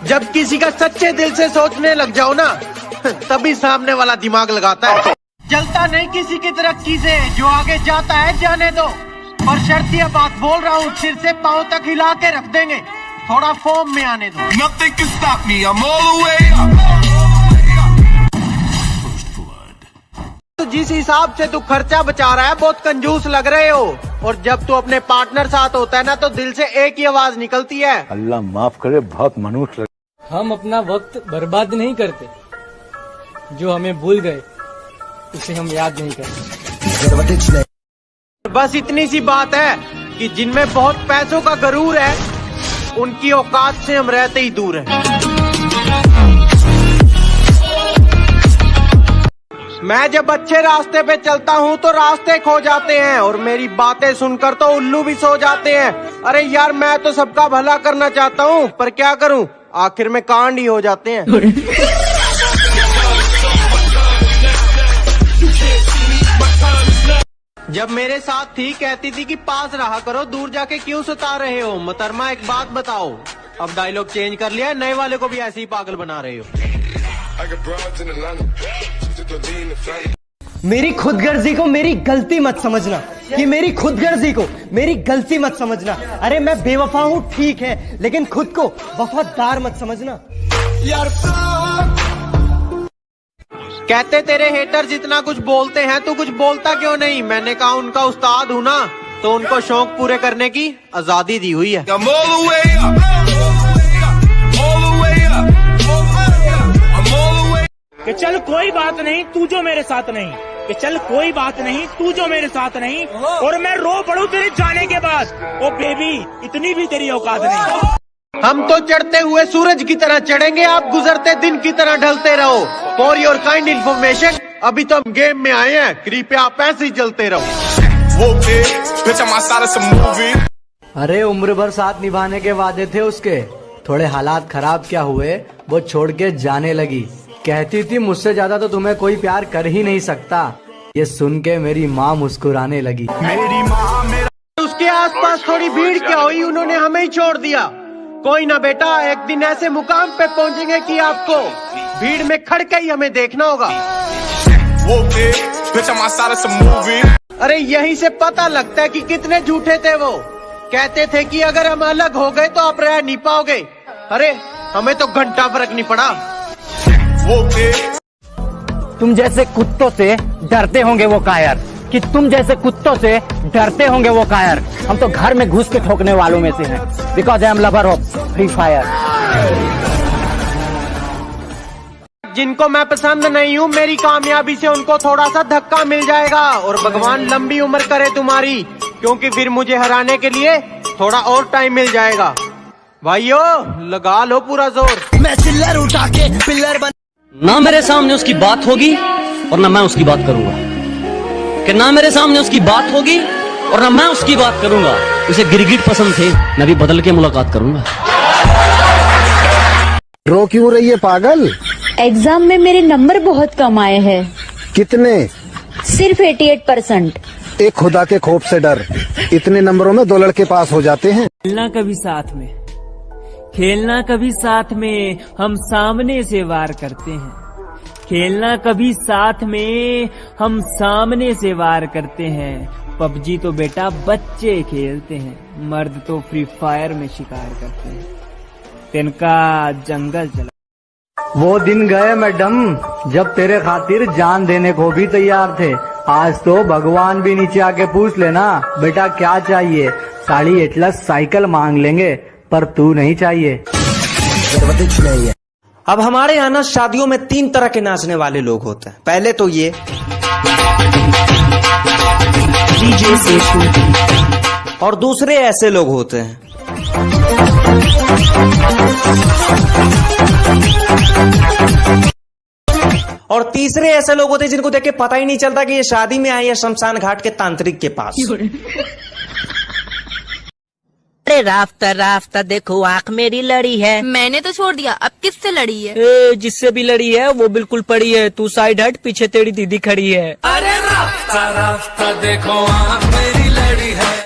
जब किसी का सच्चे दिल से सोचने लग जाओ ना, तभी सामने वाला दिमाग लगाता है। जलता नहीं किसी की तरक्की से, जो आगे जाता है जाने दो। पर शर्तिया बात बोल रहा हूँ, सिर से पाँव तक हिला के रख देंगे, थोड़ा फॉर्म में आने दो। Nothing can stop me, I'm all the way up. तो जिस हिसाब से तू खर्चा बचा रहा है, बहुत कंजूस लग रहे हो। और जब तू अपने पार्टनर साथ होता है ना, तो दिल से एक ही आवाज निकलती है, अल्लाह माफ करे, बहुत मनुष्य। हम अपना वक्त बर्बाद नहीं करते, जो हमें भूल गए उसे हम याद नहीं करते। बस इतनी सी बात है कि जिनमें बहुत पैसों का गरूर है, उनकी औकात से हम रहते ही दूर हैं। मैं जब अच्छे रास्ते पे चलता हूँ तो रास्ते खो जाते हैं, और मेरी बातें सुनकर तो उल्लू भी सो जाते हैं। अरे यार, मैं तो सबका भला करना चाहता हूँ, पर क्या करूँ, आखिर में कांड ही हो जाते हैं। जब मेरे साथ थी, कहती थी कि पास रहा करो, दूर जाके क्यों सता रहे हो। मोहतरमा एक बात बताओ, अब डायलॉग चेंज कर लिया है, नए वाले को भी ऐसे ही पागल बना रहे हो। मेरी खुदगर्जी को मेरी गलती मत समझना, कि मेरी खुदगर्जी को मेरी गलती मत समझना। अरे मैं बेवफा हूँ ठीक है, लेकिन खुद को वफादार मत समझना। कहते तेरे हेटर जितना कुछ बोलते हैं, तू कुछ बोलता क्यों नहीं। मैंने कहा उनका उस्ताद हूँ ना, तो उनको शौक पूरे करने की आजादी दी हुई है। कि चल कोई बात नहीं तू जो मेरे साथ नहीं, कि चल कोई बात नहीं तू जो मेरे साथ नहीं, और मैं रो पड़ूं तेरे जाने के बाद। ओ बेबी, इतनी भी तेरी औकात नहीं। हम तो चढ़ते हुए सूरज की तरह चढ़ेंगे, आप गुजरते दिन की तरह ढलते रहो। फॉर योर काइंड इन्फॉर्मेशन, अभी तो हम गेम में आए हैं, कृपया आप ऐसे ही चलते रहो। अरे उम्र भर साथ निभाने के वादे थे उसके, थोड़े हालात खराब क्या हुए, वो छोड़ के जाने लगी। कहती थी मुझसे ज्यादा तो तुम्हें कोई प्यार कर ही नहीं सकता। ये सुन के मेरी माँ मुस्कुराने लगी। मेरी माँ मेरा उसके आसपास थोड़ी भीड़ क्या हुई, उन्होंने हमें ही छोड़ दिया। कोई ना बेटा, एक दिन ऐसे मुकाम पे पहुंचेंगे कि आपको भीड़ में खड़ के ही हमें देखना होगा। अरे यहीं से पता लगता है कि कितने झूठे थे वो। कहते थे कि अगर हम अलग हो गए तो आप रह नहीं पाओगे। अरे हमें तो घंटा फर्क नहीं पड़ा। तुम जैसे कुत्तों से डरते होंगे वो कायर, कि तुम जैसे कुत्तों से डरते होंगे वो कायर। हम तो घर में घुस के ठोकने वालों में से हैं, because I am lover of free fire. जिनको मैं पसंद नहीं हूँ, मेरी कामयाबी से उनको थोड़ा सा धक्का मिल जाएगा। और भगवान लंबी उम्र करे तुम्हारी, क्योंकि फिर मुझे हराने के लिए थोड़ा और टाइम मिल जाएगा। भाइयों लगा लो पूरा जोर। मैं चिल्लर उठा के पिल्लर बन, ना मेरे सामने उसकी बात होगी और ना मैं उसकी बात करूंगा, कि ना मेरे सामने उसकी बात होगी और ना मैं उसकी बात करूंगा। उसे गिरगिट पसंद थे, मैं भी बदल के मुलाकात करूंगा। रो क्यों रही है पागल? एग्जाम में मेरे नंबर बहुत कम आए हैं। कितने? सिर्फ 88%। एक खुदा के खौफ से डर, इतने नंबरों में 2 लड़के पास हो जाते हैं। खेलना कभी साथ में, खेलना कभी साथ में, हम सामने से वार करते हैं। खेलना कभी साथ में, हम सामने से वार करते हैं। पबजी तो बेटा बच्चे खेलते हैं, मर्द तो फ्री फायर में शिकार करते हैं। तिनका जंगल चला। वो दिन गए मैडम जब तेरे खातिर जान देने को भी तैयार थे। आज तो भगवान भी नीचे आके पूछ लेना, बेटा क्या चाहिए, साड़ी एटलस साइकिल मांग लेंगे, पर तू नहीं चाहिए। अब हमारे यहाँ ना शादियों में 3 तरह के नाचने वाले लोग होते हैं। पहले तो ये डीजे से, और दूसरे ऐसे लोग होते हैं और तीसरे ऐसे लोग होते हैं जिनको देख के पता ही नहीं चलता कि ये शादी में आए या शमशान घाट के तांत्रिक के पास। अरे राफ्ता राफ्ता देखो आंख मेरी लड़ी है। मैंने तो छोड़ दिया, अब किससे लड़ी है? जिससे भी लड़ी है वो बिल्कुल पड़ी है, तू साइड हट, पीछे तेरी दीदी खड़ी है। अरे राफ्ता राफ्ता देखो आंख